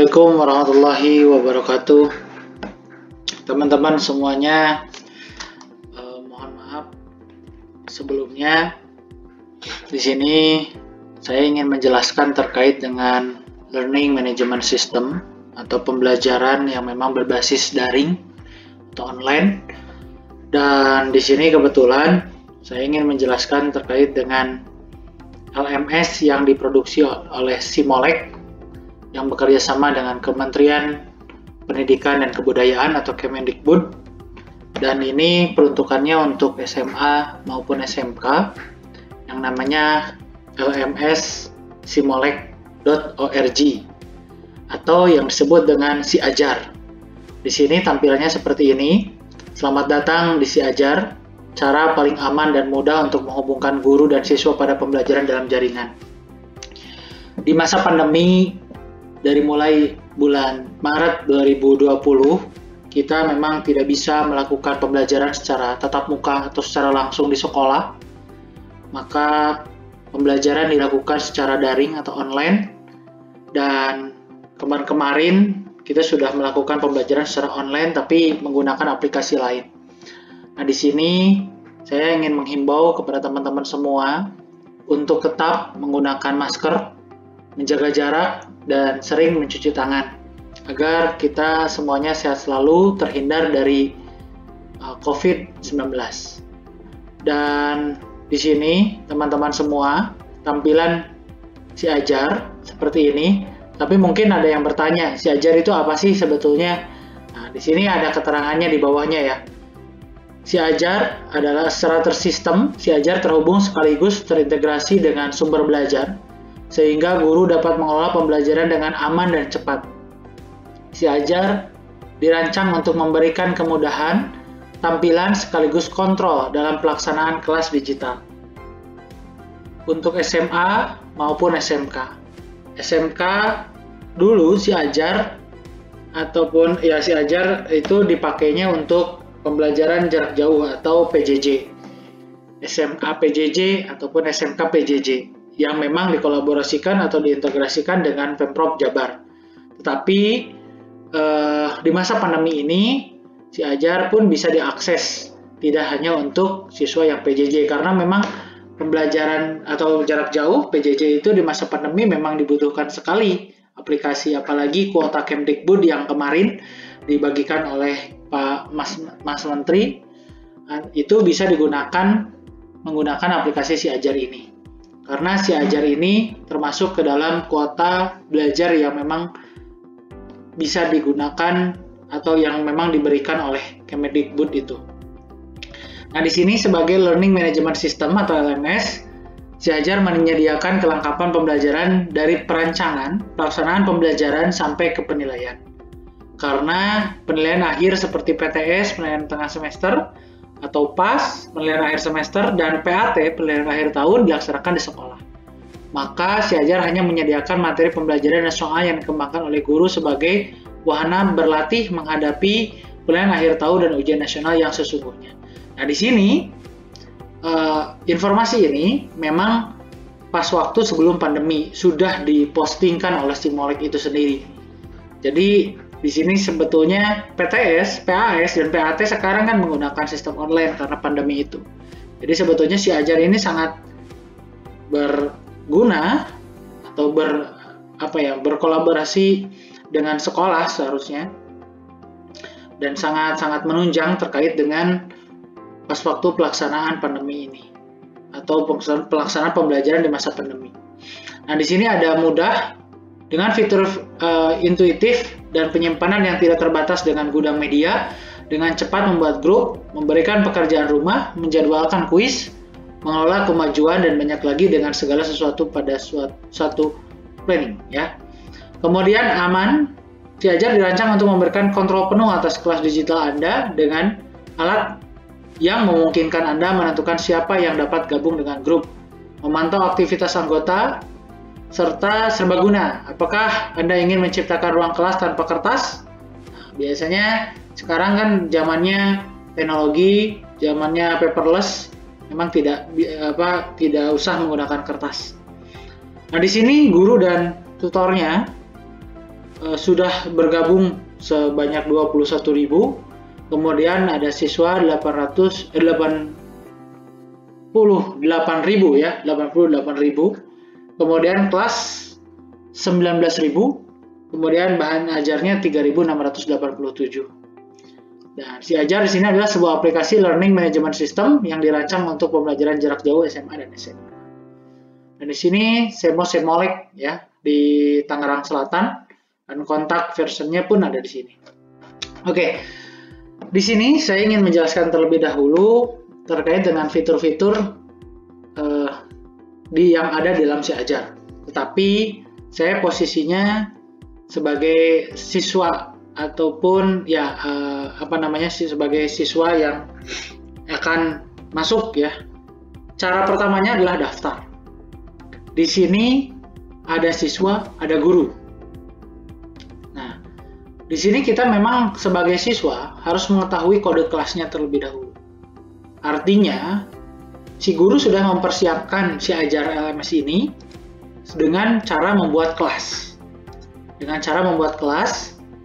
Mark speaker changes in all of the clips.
Speaker 1: Assalamualaikum warahmatullahi wabarakatuh. Teman-teman semuanya, mohon maaf sebelumnya. Di sini saya ingin menjelaskan terkait dengan Learning Management System atau pembelajaran yang memang berbasis daring atau online. Dan di sini kebetulan saya ingin menjelaskan terkait dengan LMS yang diproduksi oleh Simolek yang bekerja sama dengan Kementerian Pendidikan dan Kebudayaan atau Kemendikbud, dan ini peruntukannya untuk SMA maupun SMK yang namanya LMS simolek.org atau yang disebut dengan SiAjar. Di sini tampilannya seperti ini. Selamat datang di SiAjar, cara paling aman dan mudah untuk menghubungkan guru dan siswa pada pembelajaran dalam jaringan. Di masa pandemi dari mulai bulan Maret 2020, kita memang tidak bisa melakukan pembelajaran secara tatap muka atau secara langsung di sekolah. Maka pembelajaran dilakukan secara daring atau online, dan kemarin kita sudah melakukan pembelajaran secara online tapi menggunakan aplikasi lain. Nah, di sini saya ingin menghimbau kepada teman-teman semua untuk tetap menggunakan masker, menjaga jarak, dan sering mencuci tangan agar kita semuanya sehat selalu, terhindar dari COVID-19. Dan di sini teman-teman semua, tampilan SiAjar seperti ini. Tapi mungkin ada yang bertanya, SiAjar itu apa sih sebetulnya? Nah, di sini ada keterangannya di bawahnya ya. SiAjar adalah secara tersistem, SiAjar terhubung sekaligus terintegrasi dengan sumber belajar, sehingga guru dapat mengelola pembelajaran dengan aman dan cepat. SiAjar dirancang untuk memberikan kemudahan, tampilan sekaligus kontrol dalam pelaksanaan kelas digital. Untuk SMA maupun SMK. SMK dulu SiAjar ataupun ya SiAjar itu dipakainya untuk pembelajaran jarak jauh atau PJJ. SMA PJJ ataupun SMK PJJ yang memang dikolaborasikan atau diintegrasikan dengan Pemprov Jabar. Tetapi di masa pandemi ini, SiAjar pun bisa diakses, tidak hanya untuk siswa yang PJJ, karena memang pembelajaran atau jarak jauh PJJ itu di masa pandemi memang dibutuhkan sekali aplikasi, apalagi kuota Kemdikbud yang kemarin dibagikan oleh Pak Mas Menteri, itu bisa digunakan menggunakan aplikasi SiAjar ini. Karena SiAjar ini termasuk ke dalam kuota belajar yang memang bisa digunakan atau yang memang diberikan oleh Kemendikbud itu. Nah, di sini sebagai Learning Management System atau LMS, SiAjar menyediakan kelengkapan pembelajaran dari perancangan, pelaksanaan pembelajaran sampai ke penilaian. Karena penilaian akhir seperti PTS, penilaian tengah semester, atau PAS, penilaian akhir semester, dan PAT, penilaian akhir tahun dilaksanakan di sekolah. Maka SiAjar hanya menyediakan materi pembelajaran dan soal yang dikembangkan oleh guru sebagai wahana berlatih menghadapi penilaian akhir tahun dan ujian nasional yang sesungguhnya. Nah, di sini informasi ini memang pas waktu sebelum pandemi sudah dipostingkan oleh Simolek itu sendiri. Jadi di sini sebetulnya PTS, PAS, dan PAT sekarang kan menggunakan sistem online karena pandemi itu. Jadi sebetulnya SiAjar ini sangat berguna atau berkolaborasi dengan sekolah seharusnya, dan sangat menunjang terkait dengan pas waktu pelaksanaan pandemi ini atau pelaksanaan pembelajaran di masa pandemi. Nah, di sini ada mudah dengan fitur intuitif dan penyimpanan yang tidak terbatas dengan gudang media, dengan cepat membuat grup, memberikan pekerjaan rumah, menjadwalkan kuis, mengelola kemajuan, dan banyak lagi dengan segala sesuatu pada suatu planning ya. Kemudian aman, SiAjar dirancang untuk memberikan kontrol penuh atas kelas digital Anda dengan alat yang memungkinkan Anda menentukan siapa yang dapat gabung dengan grup, memantau aktivitas anggota, serta serbaguna. Apakah Anda ingin menciptakan ruang kelas tanpa kertas? Nah, biasanya sekarang kan zamannya teknologi, zamannya paperless, memang tidak usah menggunakan kertas. Nah, di sini guru dan tutornya sudah bergabung sebanyak 21.000. Kemudian ada siswa 88.000 ya, 88.000. Kemudian kelas 19.000. Kemudian bahan ajarnya 3.687. Dan Si Ajar di sini adalah sebuah aplikasi learning management system yang dirancang untuk pembelajaran jarak jauh SMA dan SMA. Dan di sini Semolek ya di Tangerang Selatan, dan kontak versionnya pun ada di sini. Oke, di sini saya ingin menjelaskan terlebih dahulu terkait dengan fitur-fitur yang ada di dalam Si Ajar. Tetapi saya posisinya sebagai siswa ataupun ya sebagai siswa yang akan masuk ya. Cara pertamanya adalah daftar. Di sini ada siswa, ada guru. Nah, di sini kita memang sebagai siswa harus mengetahui kode kelasnya terlebih dahulu. Artinya, si guru sudah mempersiapkan Si Ajar LMS ini dengan cara membuat kelas.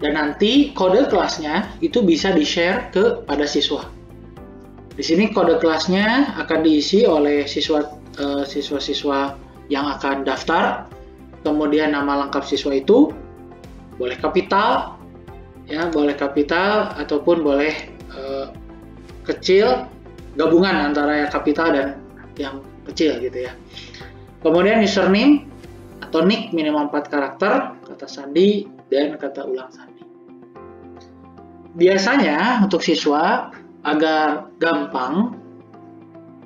Speaker 1: Dan nanti kode kelasnya itu bisa di-share kepada siswa. Di sini kode kelasnya akan diisi oleh siswa-siswa yang akan daftar. Kemudian nama lengkap siswa itu boleh kapital, ya boleh kapital ataupun boleh kecil, gabungan antara yang kapital dan yang kecil gitu ya. Kemudian username atau nick minimal 4 karakter, kata sandi, dan kata ulang sandi. Biasanya untuk siswa agar gampang,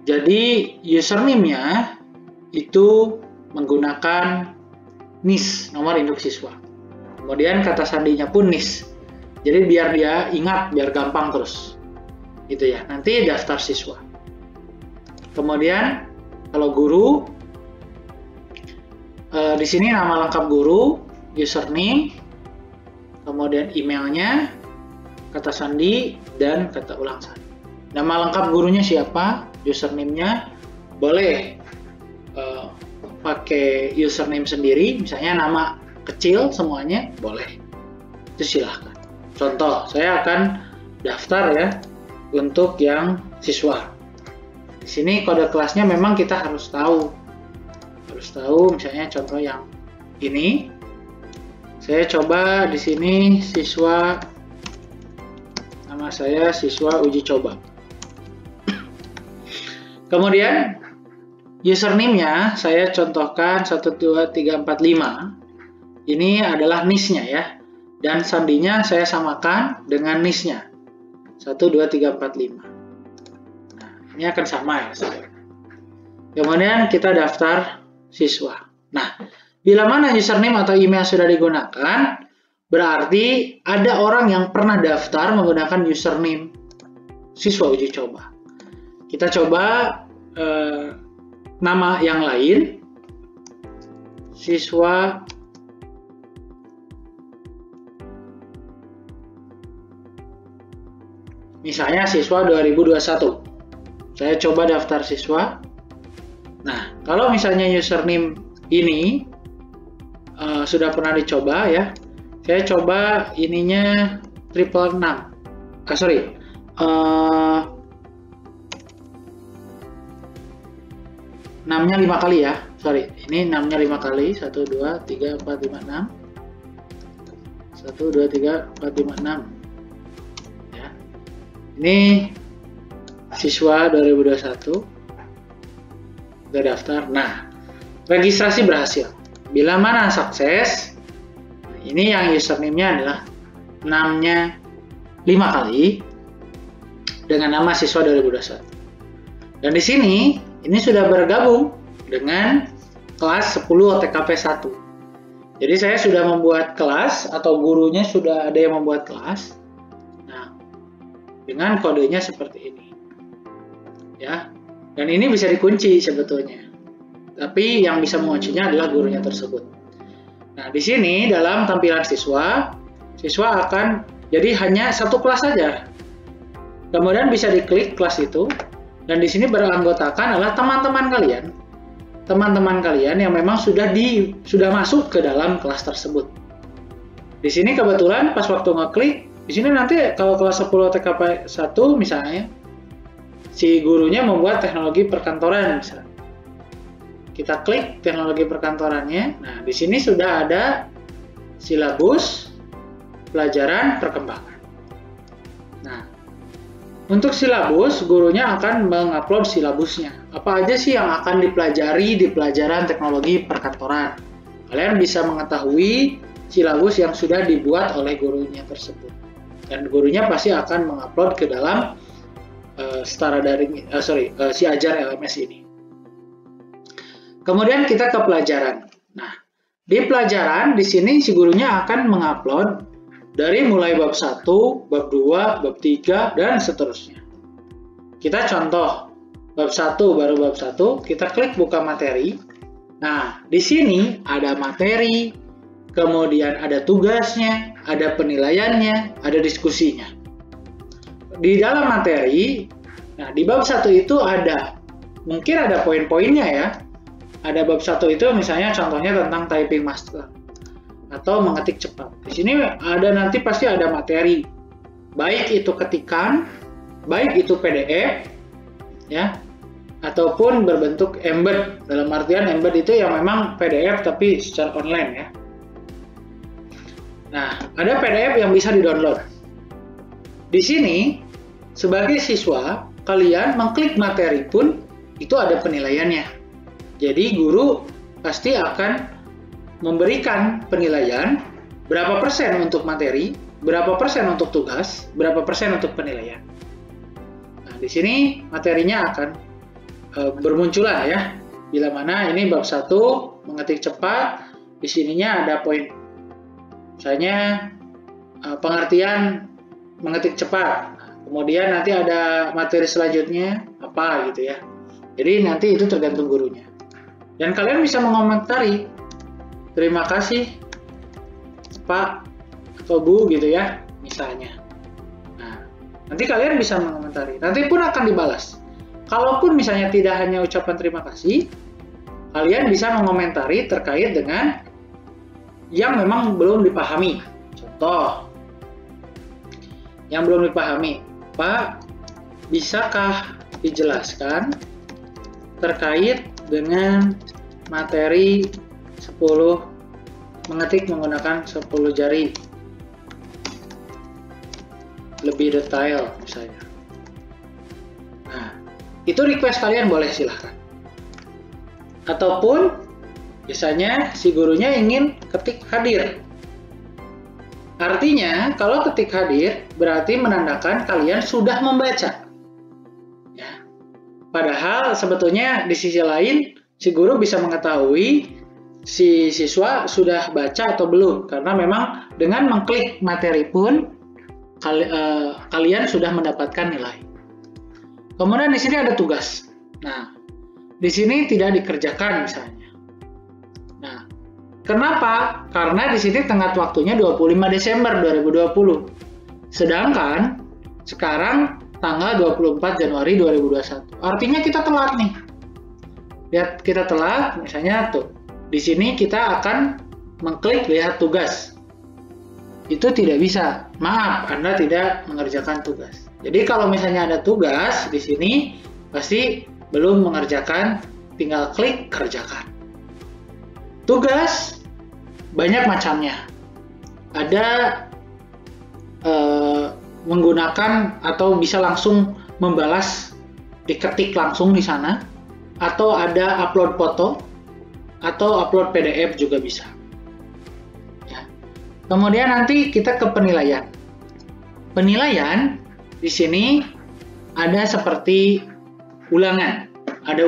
Speaker 1: jadi username-nya itu menggunakan NIS, nomor induk siswa. Kemudian kata sandinya pun NIS. Jadi biar dia ingat, biar gampang terus. Gitu ya. Nanti daftar siswa. Kemudian kalau guru, di sini nama lengkap guru, username, kemudian emailnya, kata sandi, dan kata ulang sandi. Nama lengkap gurunya siapa, username-nya boleh pakai username sendiri, misalnya nama kecil semuanya boleh. Itu silahkan. Contoh, saya akan daftar ya untuk yang siswa. Di sini kode kelasnya memang kita harus tahu. Misalnya contoh yang ini. Saya coba di sini siswa, nama saya siswa uji coba. Kemudian username-nya saya contohkan 12345. Ini adalah NIS-nya ya. Dan sandinya saya samakan dengan NIS-nya. 12345. Nah, ini akan sama ya. Kemudian kita daftar siswa. Nah, bila mana username atau email sudah digunakan, berarti ada orang yang pernah daftar menggunakan username siswa uji coba. Kita coba nama yang lain, siswa misalnya siswa 2021. Saya coba daftar siswa. Nah, kalau misalnya username ini sudah pernah dicoba ya, saya coba ininya 666. Sorry, 6-nya 5 kali ya. Sorry, ini 6-nya 5 kali. 1, 2, 3, 4, 5, 6. 1, 2, 3, 4, 5, 6. Ya. Ini siswa 2021. Sudah daftar. Nah, registrasi berhasil. Bila mana sukses, ini yang username-nya adalah 6-nya 5 kali dengan nama siswa 2021. Dan di sini ini sudah bergabung dengan kelas 10 OTKP 1. Jadi saya sudah membuat kelas atau gurunya sudah ada yang membuat kelas. Nah, dengan kodenya seperti ini. Ya. Dan ini bisa dikunci sebetulnya. Tapi yang bisa menguncinya adalah gurunya tersebut. Nah, di sini dalam tampilan siswa akan jadi hanya satu kelas saja. Kemudian bisa diklik kelas itu, dan di sini beranggotakan adalah teman-teman kalian. Teman-teman kalian yang memang sudah masuk ke dalam kelas tersebut. Di sini kebetulan pas waktu ngeklik, di sini nanti kalau kelas 10 TKP 1 misalnya, si gurunya membuat teknologi perkantoran misalnya. Kita klik teknologi perkantorannya. Nah, di sini sudah ada silabus pelajaran perkembangan. Nah, untuk silabus, gurunya akan mengupload silabusnya. Apa aja sih yang akan dipelajari di pelajaran teknologi perkantoran? Kalian bisa mengetahui silabus yang sudah dibuat oleh gurunya tersebut. Dan gurunya pasti akan mengupload ke dalam Setara Daring, Si Ajar LMS ini. Kemudian kita ke pelajaran. Nah, di pelajaran di sini si gurunya akan mengupload dari mulai bab 1, bab 2, bab 3, dan seterusnya. Kita contoh, bab 1 baru bab 1, kita klik buka materi. Nah, di sini ada materi, kemudian ada tugasnya, ada penilaiannya, ada diskusinya. Di dalam materi, nah di bab 1 itu mungkin ada poin-poinnya ya. Ada bab 1 itu misalnya contohnya tentang typing master atau mengetik cepat. Di sini nanti pasti ada materi, baik itu ketikan, baik itu PDF, ya, ataupun berbentuk embed. Dalam artian embed itu yang memang PDF tapi secara online ya. Nah, ada PDF yang bisa di-download. Di sini, sebagai siswa, kalian mengklik materi pun itu ada penilaiannya. Jadi guru pasti akan memberikan penilaian berapa persen untuk materi, berapa persen untuk tugas, berapa persen untuk penilaian. Nah, di sini materinya akan bermunculan ya. Bila mana ini bab 1 mengetik cepat, di sininya ada poin. Misalnya pengertian mengetik cepat. Kemudian nanti ada materi selanjutnya apa gitu ya. Jadi nanti itu tergantung gurunya. Dan kalian bisa mengomentari, terima kasih Pak atau Bu gitu ya, misalnya. Nah, nanti kalian bisa mengomentari. Nanti pun akan dibalas. Kalaupun misalnya tidak hanya ucapan terima kasih, kalian bisa mengomentari terkait dengan yang memang belum dipahami. Contoh, yang belum dipahami, Pak, bisakah dijelaskan terkait dengan materi 10 mengetik menggunakan 10 jari lebih detail misalnya. Nah, itu request kalian boleh silahkan. Ataupun biasanya si gurunya ingin ketik hadir. Artinya kalau ketik hadir berarti menandakan kalian sudah membaca. Padahal sebetulnya di sisi lain si guru bisa mengetahui si siswa sudah baca atau belum, karena memang dengan mengklik materi pun kalian sudah mendapatkan nilai. Kemudian di sini ada tugas. Nah, di sini tidak dikerjakan misalnya. Nah, kenapa? Karena di sini tenggat waktunya 25 Desember 2020. Sedangkan sekarang tanggal 24 Januari 2021. Artinya kita telat nih. Lihat, kita telat, misalnya tuh. Di sini kita akan mengklik lihat tugas. Itu tidak bisa. Maaf, Anda tidak mengerjakan tugas. Jadi kalau misalnya ada tugas di sini, pasti belum mengerjakan, tinggal klik kerjakan. Tugas banyak macamnya. Ada menggunakan atau bisa langsung membalas, diketik langsung di sana, atau ada upload foto atau upload PDF juga bisa. Ya. Kemudian nanti kita ke penilaian. Penilaian di sini ada seperti ulangan, ada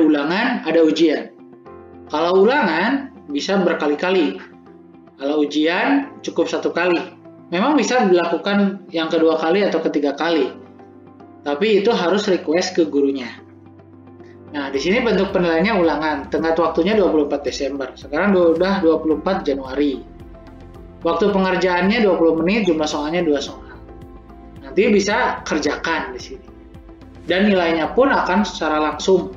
Speaker 1: ujian. Kalau ulangan bisa berkali-kali, kalau ujian cukup 1 kali. Memang bisa dilakukan yang kedua kali atau ketiga kali, tapi itu harus request ke gurunya. Nah, di sini bentuk penilaiannya ulangan. Tenggat waktunya 24 Desember. Sekarang udah 24 Januari. Waktu pengerjaannya 20 menit, jumlah soalnya 2 soal. Nanti bisa kerjakan di sini. Dan nilainya pun akan secara langsung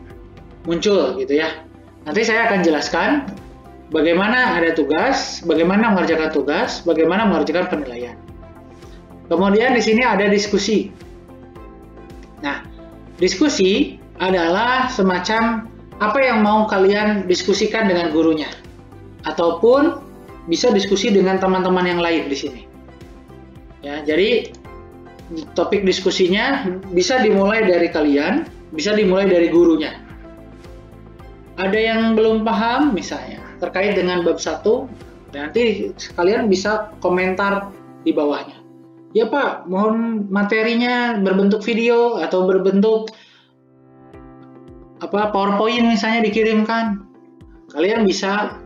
Speaker 1: muncul gitu ya. Nanti saya akan jelaskan bagaimana ada tugas, bagaimana mengerjakan tugas, bagaimana mengerjakan penilaian. Kemudian di sini ada diskusi. Nah, diskusi adalah semacam apa yang mau kalian diskusikan dengan gurunya, ataupun bisa diskusi dengan teman-teman yang lain di sini. Ya, jadi topik diskusinya bisa dimulai dari kalian, bisa dimulai dari gurunya. Ada yang belum paham misalnya terkait dengan bab 1, nanti kalian bisa komentar di bawahnya. Ya Pak, mohon materinya berbentuk video atau berbentuk PowerPoint misalnya dikirimkan. Kalian bisa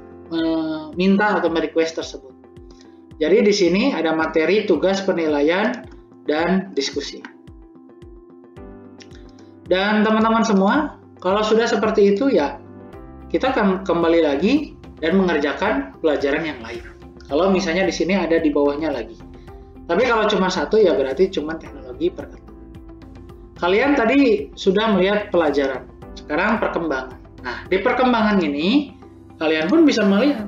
Speaker 1: minta atau merequest tersebut. Jadi di sini ada materi, tugas, penilaian, dan diskusi. Dan teman-teman semua, kalau sudah seperti itu ya, kita akan kembali lagi dan mengerjakan pelajaran yang lain. Kalau misalnya di sini ada di bawahnya lagi. Tapi kalau cuma satu ya berarti cuma teknologi perkembangan. Kalian tadi sudah melihat pelajaran. Sekarang perkembangan. Nah, di perkembangan ini kalian pun bisa melihat.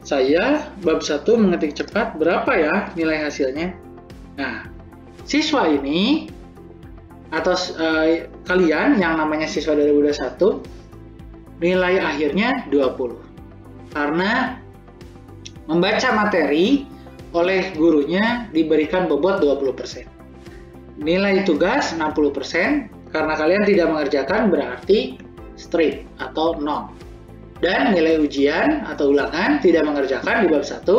Speaker 1: Saya bab 1 mengetik cepat, berapa ya nilai hasilnya? Nah, siswa ini atau kalian yang namanya siswa 2021 nilai akhirnya 20. Karena membaca materi oleh gurunya diberikan bobot 20%. Nilai tugas 60%, karena kalian tidak mengerjakan berarti straight atau 0. Dan nilai ujian atau ulangan tidak mengerjakan di bab 1,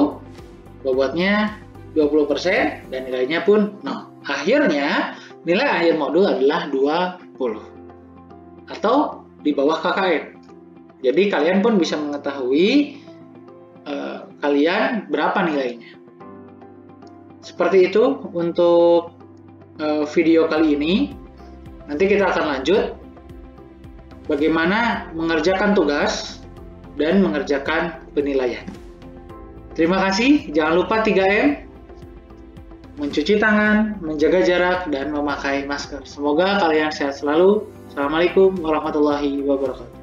Speaker 1: bobotnya 20% dan nilainya pun 0. Akhirnya, nilai akhir modul adalah 20 atau di bawah KKM. Jadi kalian pun bisa mengetahui kalian berapa nilainya. Seperti itu untuk video kali ini. Nanti kita akan lanjut bagaimana mengerjakan tugas dan mengerjakan penilaian. Terima kasih. Jangan lupa 3M. Mencuci tangan, menjaga jarak, dan memakai masker. Semoga kalian sehat selalu. Assalamualaikum warahmatullahi wabarakatuh.